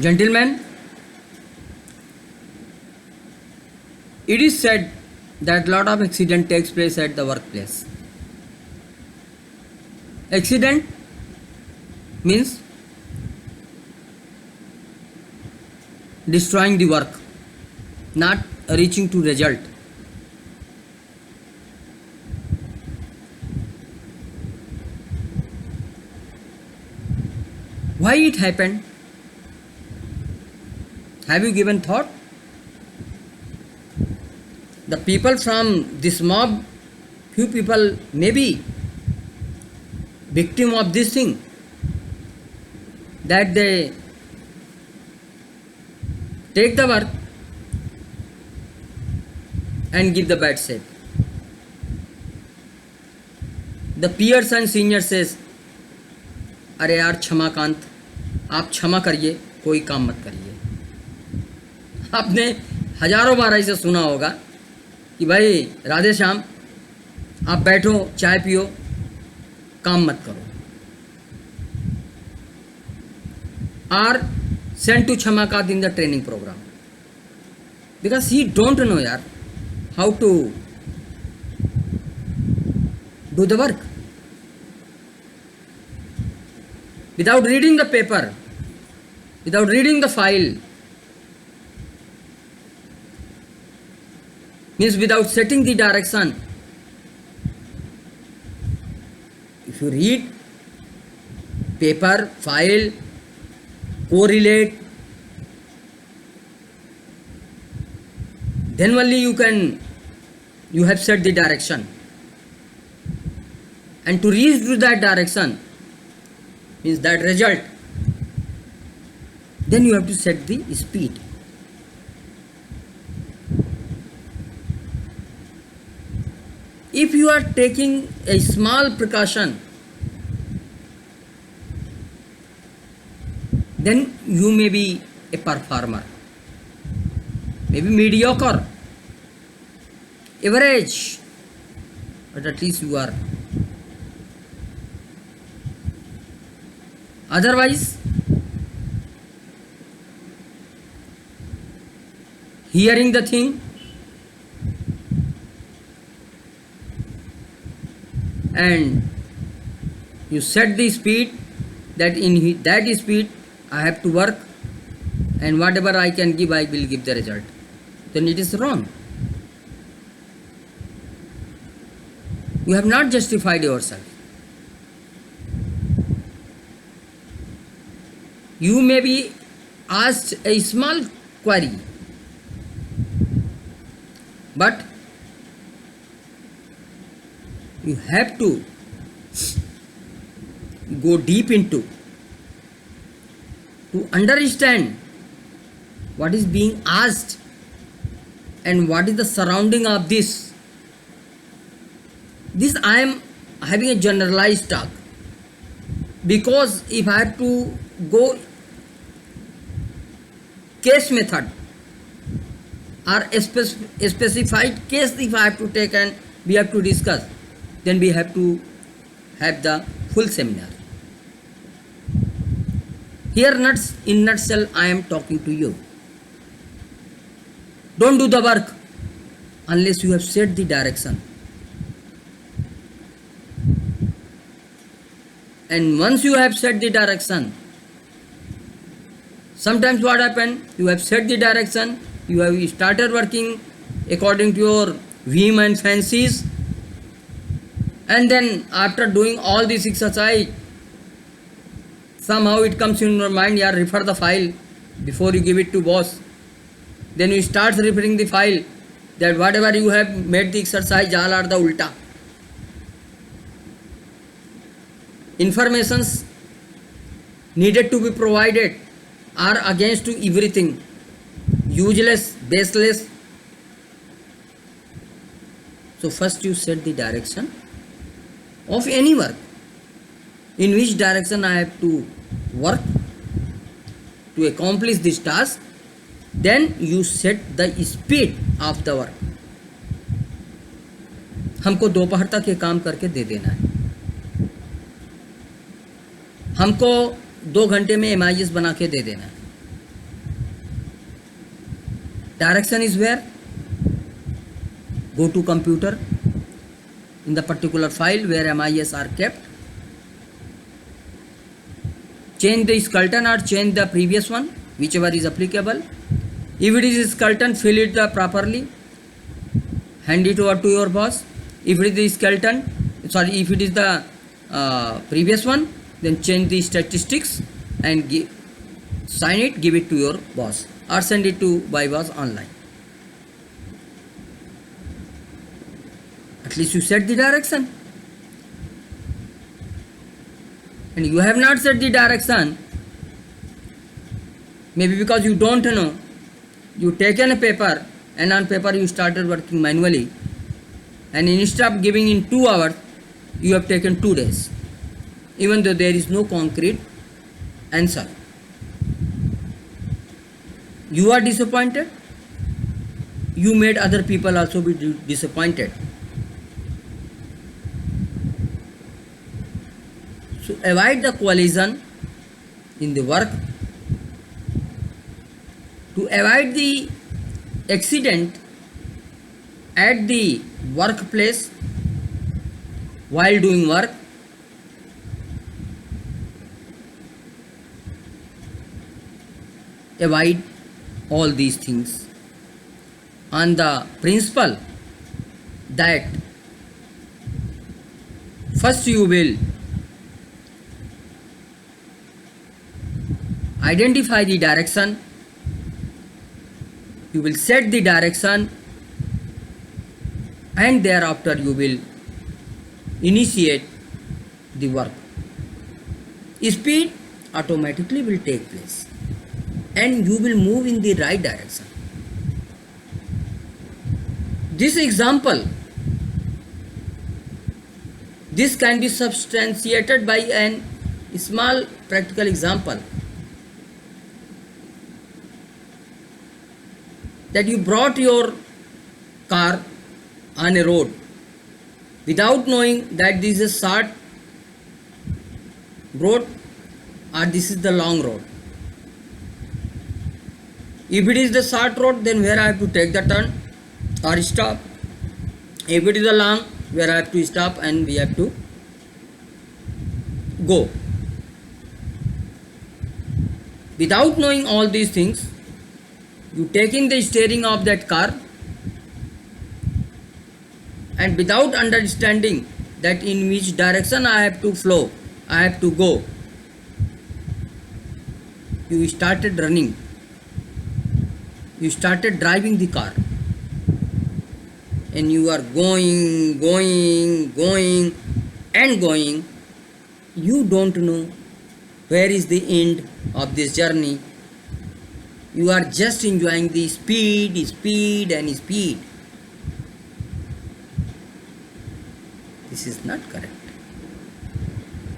Gentlemen, it is said that lot of accident takes place at the workplace. Accident means destroying the work, not reaching to result. Why it happened? Have you given thought? The people from this mob, few people may be victim of this thing, that they take the work and give the bad shape. The peers and seniors says, अरे यार क्षमाकांत, आप क्षमा करिए, कोई काम मत करिए. आपने हजारों बार ऐसे सुना होगा कि भाई राधे श्याम, आप बैठो, चाय पियो, काम मत करो. Are sent to Kshamakant in the training programme because he don't know यार how to do the work. Without reading the paper, without reading the file, means without setting the direction. If you read paper, file, correlate, then only you have set the direction. And to reach to that direction, means that result, then you have to set the speed. If you are taking a small precaution, then you may be a performer, maybe mediocre, average, but at least you are. Otherwise, hearing the thing and you set the speed, that in that speed I have to work, and whatever I can give, I will give the result, then it is wrong. You have not justified yourself. You may be asked a small query, but you have to go deep into to understand what is being asked and what is the surrounding of this. This I am having a generalized talk, because if I have to go case method or a specified case, if I have to take and we have to discuss, then we have to have the full seminar. Here in nutshell I am talking to you. Don't do the work unless you have set the direction. And once you have set the direction, sometimes what happens, you have set the direction, you have started working according to your whim and fancies, and then after doing all this exercise, somehow it comes in your mind, yeah, refer the file before you give it to boss. Then you start referring the file, that whatever you have made the exercise, all are the ulta. Informations needed to be provided are against to everything, useless, baseless. So first you set the direction of any work, in which direction I have to work to accomplish this task. Then you set the speed of the work. हमको दोपहर तक ये काम करके दे देना है, हमको 2 घंटे में MIS बना के दे देना है. Direction is where? Go to computer, in the particular file where MIS are kept. Change the skeleton or change the previous one, whichever is applicable. If it is skeleton, fill it properly. Hand it over to your boss. If it is skeleton, if it is the previous one, then change the statistics and sign it, give it to your boss or send it to by boss online. At least you set the direction. And you have not set the direction, maybe because you don't know. You taken a paper and on paper you started working manually, and instead of giving in 2 hours, you have taken 2 days, even though there is no concrete answer. You are disappointed. You made other people also be disappointed. So avoid the collision in the work. To avoid the accident at the workplace while doing work, avoid all these things on the principle that first you will identify the direction, you will set the direction, and thereafter you will initiate the work. Speed automatically will take place and you will move in the right direction. This example, this can be substantiated by an small practical example. That you brought your car on a road without knowing that this is a short road or this is the long road. If it is the short road, then where I have to take the turn or stop. If it is the long, where I have to stop and we have to go. Without knowing all these things, you taking the steering of that car, and without understanding that in which direction I have to flow, I have to go, you started running, you started driving the car, and you are going and going. You don't know where is the end of this journey. You are just enjoying the speed. This is not correct.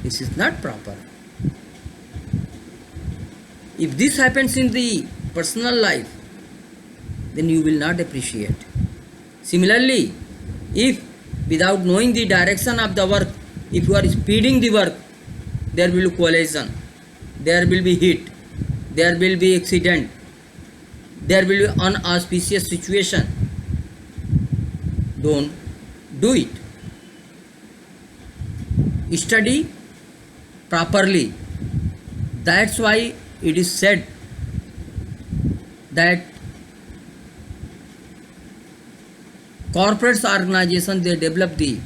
This is not proper. If this happens in the personal life, then you will not appreciate. Similarly, if without knowing the direction of the work, if you are speeding the work, there will be collision, there will be hit, there will be accident, there will be unauspicious situation. Don't do it. Study properly. That's why it is said that corporate organization, they develop the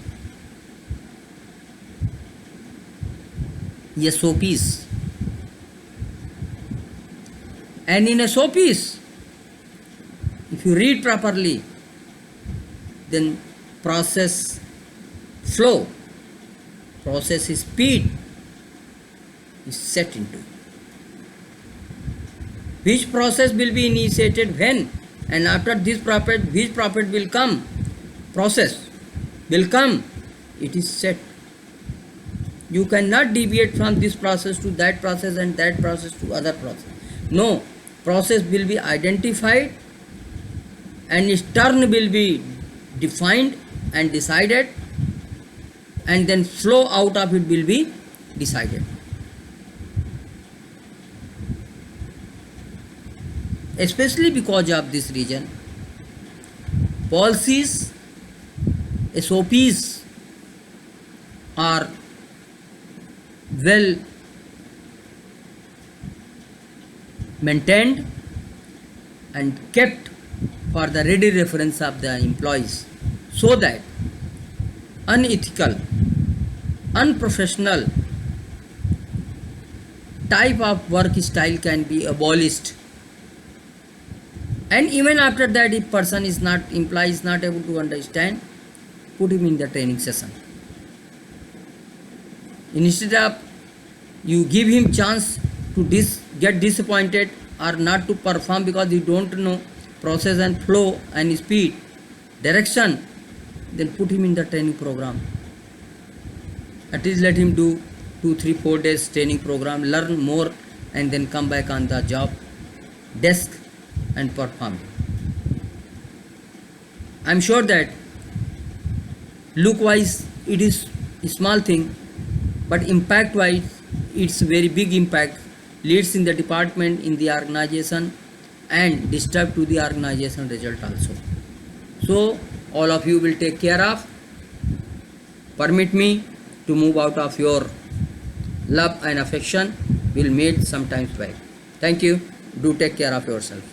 SOPs, and in SOPs, if you read properly, then process flow, process speed is set into. Which process will be initiated when, and after this profit, which profit will come, process will come, it is set. You cannot deviate from this process to that process and that process to other process. No, process will be identified and its turn will be defined and decided, and then flow out of it will be decided. especially because of this reason, policies, SOPs are well maintained and kept for the ready reference of the employees, so that unethical, unprofessional type of work style can be abolished. And even after that, if person is not, employee is not able to understand, put him in the training session. Instead of you give him chance to get disappointed or not to perform because you don't know process and flow and speed, direction, then put him in the training program. At least let him do 2, 3, 4 days training program, learn more, and then come back on the job desk and perform. I am sure that look wise it is a small thing, but impact wise it's very big impact, leads in the department, in the organization, and disturb to the organization result also. So all of you will take care of. Permit me to move out of your love and affection. We'll meet sometimes back. Thank you. Do take care of yourself.